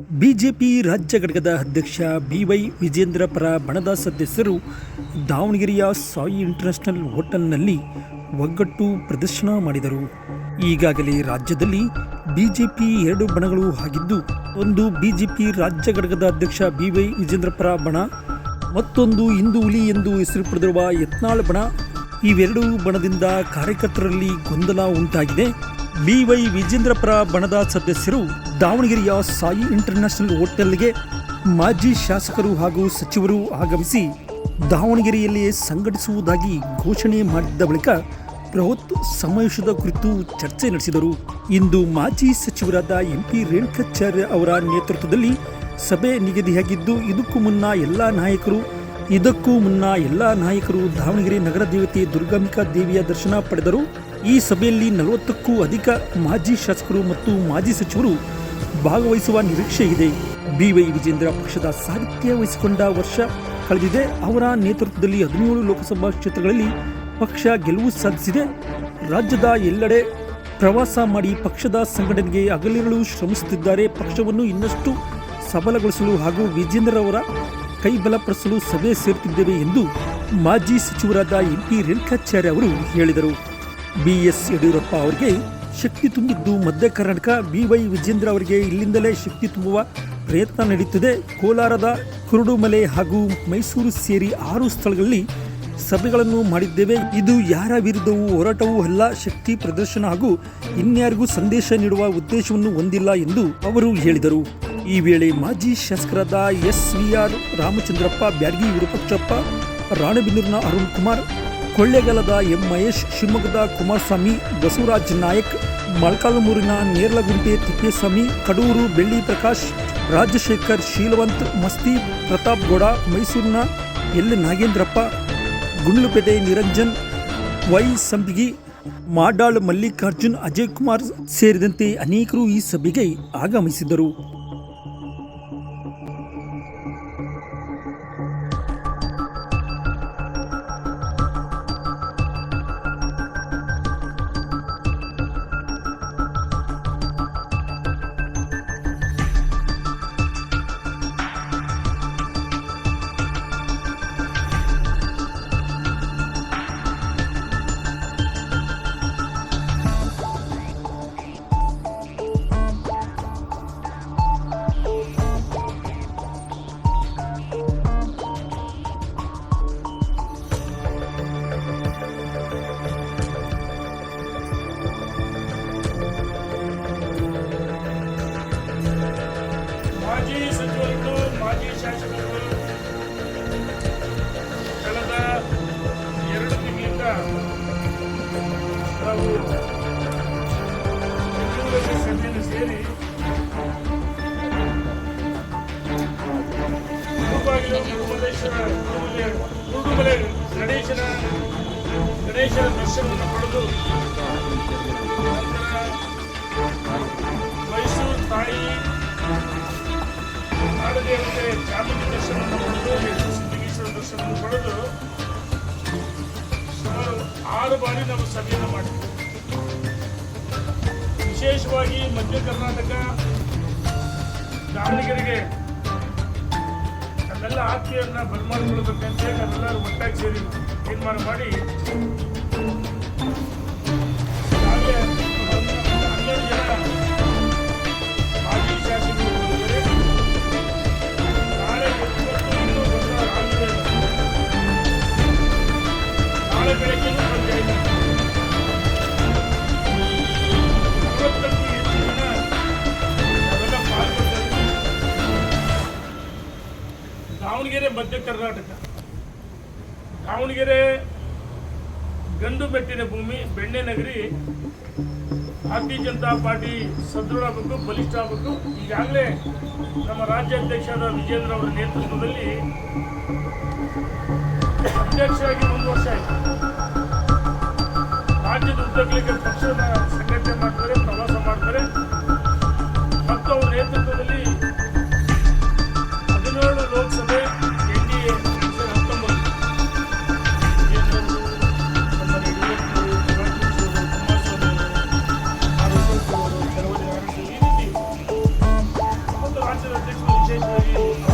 BJP ರಾಜ್ಯ ಘಟಕದ ಅಧ್ಯಕ್ಷ ಬಿವೈ ವಿಜೇಂದ್ರ ಪರ ಬಣದ ಸದಸ್ಯರು ದಾವಣಗೆರೆಯ ಸಾಯಿ ಇಂಟರ್ನ್ಯಾಷನಲ್ ಹೋಟೆಲ್ನಲ್ಲಿ ಒಗ್ಗಟ್ಟು ಪ್ರದರ್ಶನ ಮಾಡಿದರು. ಈಗಾಗಲೇ ರಾಜ್ಯದಲ್ಲಿ ಬಿಜೆಪಿ 2 ಬಣಗಳು ಆಗಿದ್ದು, ಒಂದು ಬಿಜೆಪಿ ರಾಜ್ಯ ಘಟಕದ ಅಧ್ಯಕ್ಷ ಬಿವೈ ವಿಜೇಂದ್ರ ಪರ ಬಣ, ಮತ್ತೊಂದು ಹಿಂದೂ ಹುಲಿ ಎಂದು ಹೆಸರು ಪಡೆದಿರುವ ಯತ್ನಾಳ್ ಬಣ. ಇವೆರಡೂ ಬಣದಿಂದ ಕಾರ್ಯಕರ್ತರಲ್ಲಿ ಗೊಂದಲ ಉಂಟಾಗಿದೆ. ಬಿವೈ ವಿಜೇಂದ್ರ ಪರ ಬಣದ ಸದಸ್ಯರು ದಾವಣಗೆರೆಯ ಸಾಯಿ ಇಂಟರ್ನ್ಯಾಷನಲ್ ಹೋಟೆಲ್ಗೆ ಮಾಜಿ ಶಾಸಕರು ಹಾಗೂ ಸಚಿವರು ಆಗಮಿಸಿ ದಾವಣಗೆರೆಯಲ್ಲಿ ಸಂಘಟಿಸುವುದಾಗಿ ಘೋಷಣೆ ಮಾಡಿದ್ದ ಬಳಿಕ ಬೃಹತ್ ಸಮಾವೇಶದ ಕುರಿತು ಚರ್ಚೆ ನಡೆಸಿದರು. ಇಂದು ಮಾಜಿ ಸಚಿವರಾದ ಎಂಪಿ ರೇಣುಕಾಚಾರ್ಯ ಅವರ ನೇತೃತ್ವದಲ್ಲಿ ಸಭೆ ನಿಗದಿಯಾಗಿದ್ದು, ಇದಕ್ಕೂ ಮುನ್ನ ಎಲ್ಲ ನಾಯಕರು ದಾವಣಗೆರೆ ನಗರ ದೇವತೆ ದುರ್ಗಾಂಬಿಕಾ ದೇವಿಯ ದರ್ಶನ ಪಡೆದರು. ಈ ಸಭೆಯಲ್ಲಿ 40ಕ್ಕೂ ಅಧಿಕ ಮಾಜಿ ಶಾಸಕರು ಮತ್ತು ಮಾಜಿ ಸಚಿವರು ಭಾಗವಹಿಸುವ ನಿರೀಕ್ಷೆ ಇದೆ. ಬಿವೈ ವಿಜೇಂದ್ರ ಪಕ್ಷದ ಸಾರಥ್ಯ ವಹಿಸಿಕೊಂಡ ವರ್ಷ ಕಳೆದಿದೆ. ಅವರ ನೇತೃತ್ವದಲ್ಲಿ 17 ಲೋಕಸಭಾ ಕ್ಷೇತ್ರಗಳಲ್ಲಿ ಪಕ್ಷ ಗೆಲುವು ಸಾಧಿಸಿದೆ. ರಾಜ್ಯದ ಎಲ್ಲೆಡೆ ಪ್ರವಾಸ ಮಾಡಿ ಪಕ್ಷದ ಸಂಘಟನೆಗೆ ಹಗಲಿರುಳು ಶ್ರಮಿಸುತ್ತಿದ್ದಾರೆ. ಪಕ್ಷವನ್ನು ಇನ್ನಷ್ಟು ಸಬಲಗೊಳಿಸಲು ಹಾಗೂ ವಿಜೇಂದ್ರ ಅವರ ಕೈ ಬಲಪಡಿಸಲು ಸಭೆ ಸೇರುತ್ತಿದ್ದೇವೆ ಎಂದು ಮಾಜಿ ಸಚಿವರಾದ ಎಂಪಿ ರೇಣುಕಾಚಾರ್ಯ ಅವರು ಹೇಳಿದರು. ಬಿಎಸ್ ಯಡಿಯೂರಪ್ಪ ಅವರಿಗೆ ಶಕ್ತಿ ತುಂಬಿದ್ದು ಮಧ್ಯ ಕರ್ನಾಟಕ. ಬಿವೈ ವಿಜೇಂದ್ರ ಅವರಿಗೆ ಇಲ್ಲಿಂದಲೇ ಶಕ್ತಿ ತುಂಬುವ ಪ್ರಯತ್ನ ನಡೆಯುತ್ತಿದೆ. ಕೋಲಾರದ ಕುರುಡುಮಲೆ ಹಾಗೂ ಮೈಸೂರು ಸೇರಿ 6 ಸ್ಥಳಗಳಲ್ಲಿ ಸಭೆಗಳನ್ನು ಮಾಡಿದ್ದೇವೆ. ಇದು ಯಾರ ವಿರುದ್ಧವೂ ಹೋರಾಟವೂ ಅಲ್ಲ, ಶಕ್ತಿ ಪ್ರದರ್ಶನ ಹಾಗೂ ಇನ್ಯಾರಿಗೂ ಸಂದೇಶ ನೀಡುವ ಉದ್ದೇಶವನ್ನು ಹೊಂದಿಲ್ಲ ಎಂದು ಅವರು ಹೇಳಿದರು. ಈ ವೇಳೆ ಮಾಜಿ ಶಾಸಕರಾದ SVR ರಾಮಚಂದ್ರಪ್ಪ, ಬ್ಯಾಡಗಿ ವಿರೂಪಾಕ್ಷಪ್ಪ, ರಾಣೆಬೆನ್ನೂರಿನ ಅರುಣ್ ಕುಮಾರ್, ಕೊಳ್ಳೇಗಾಲದ ಎಂ ಮಹೇಶ್, ಶಿವಮೊಗ್ಗದ ಕುಮಾರಸ್ವಾಮಿ, ಬಸವರಾಜ್ ನಾಯಕ್, ಮೊಳಕಾಲ್ಮೂರಿನ ನೇರ್ಲಗುಂಟೆ ತಿಪ್ಪೇಸ್ವಾಮಿ, ಕಡೂರು ಬೆಳ್ಳಿ ಪ್ರಕಾಶ್, ರಾಜಶೇಖರ್, ಶೀಲವಂತ್, ಮಸ್ತಿ, ಪ್ರತಾಪ್ ಗೌಡ, ಮೈಸೂರಿನ ಎಲ್ ನಾಗೇಂದ್ರಪ್ಪ, ಗುಂಡ್ಲುಪೇಟೆ ನಿರಂಜನ್, ವೈ ಸಂಪಿಗಿ, ಮಾಡಾಳ್ ಮಲ್ಲಿಕಾರ್ಜುನ್, ಅಜಯ್ ಕುಮಾರ್ ಸೇರಿದಂತೆ ಅನೇಕರು ಈ ಸಭೆಗೆ ಆಗಮಿಸಿದ್ದರು. ಮಾಜಿ ಸಚಿವರುಗಳು, ಮಾಜಿ ಶಾಸಕರು ಕಳೆದ 2 ತಿಂಗಳಿಂದ ನಾವು ಬೆಂಗಳೂರಲ್ಲಿ ಸಭೆಯನ್ನು ಸೇರಿ ಕುರುಡುಮಲೆ ಗಣೇಶನ ದರ್ಶನವನ್ನು ಪಡೆದು ಮೈಸೂರು ತಾಯಿ ನಾಡದೇವತೆ ಚಾಮುಂಡಿ ದರ್ಶನವನ್ನು ಪಡೆದು, ಸಿದ್ಧಗೇಶ್ವರ ದರ್ಶನವನ್ನು ಪಡೆದು ಸುಮಾರು 6 ಬಾರಿ ನಾವು ಸಭೆಯನ್ನು ಮಾಡಿದ್ವಿ. ವಿಶೇಷವಾಗಿ ಮಧ್ಯ ಕರ್ನಾಟಕ ದಾವಣಗೆರೆಗೆ ನಮ್ಮೆಲ್ಲ ಆತ್ಮೀಯರನ್ನ ಬರಮಾಡಿಕೊಳ್ಳಬೇಕಂತ ಹೇಳಿ ನಾವೆಲ್ಲರೂ ಒಟ್ಟಾಗಿ ಸೇರಿ ತೀರ್ಮಾನ ಮಾಡಿ ಹಾಗೆ 12 ಜನ ಮಾಜಿ ಶಾಸಕರು ನಾಳೆ ಬೆಳಗ್ಗೆ ಬಂದಿಲ್ಲ. 40ಕ್ಕೂ ಹೆಚ್ಚು ಜನ ನಾವೆಲ್ಲ ಪಾಲ್ಗೊಂಡಿದ್ದೀವಿ. ದಾವಣಗೆರೆ ಮಧ್ಯ ಕರ್ನಾಟಕ, ದಾವಣಗೆರೆ ಗಂಡು ಮೆಟ್ಟಿನ ಭೂಮಿ, ಬೆಣ್ಣೆ ನಗರಿ. ಭಾರತೀಯ ಜನತಾ ಪಾರ್ಟಿ ಸದೃಢ ಆಗಬೇಕು, ಬಲಿಷ್ಠ ಆಗಬೇಕು. ಈಗಾಗಲೇ ನಮ್ಮ ರಾಜ್ಯಾಧ್ಯಕ್ಷರಾದ ವಿಜೇಂದ್ರ ಅವರ ನೇತೃತ್ವದಲ್ಲಿ ಅಧ್ಯಕ್ಷರಾಗಿ 1 ವರ್ಷ ಆಯಿತು. ರಾಜ್ಯದ ಉದ್ದಗಲಿಕ್ಕೆ ಪಕ್ಷದ ಸಂಘಟನೆ ಮಾಡ್ತಾರೆ, ಪ್ರವಾಸ ಮಾಡ್ತಾರೆ ಮತ್ತು ಅವರ ನೇತೃತ್ವದಲ್ಲಿ 17 ಲೋಕಸಭೆ NDA 19 ಕುಮಾರಸ್ವಾಮಿ ಅಧ್ಯಕ್ಷರು ವಿಶೇಷವಾಗಿ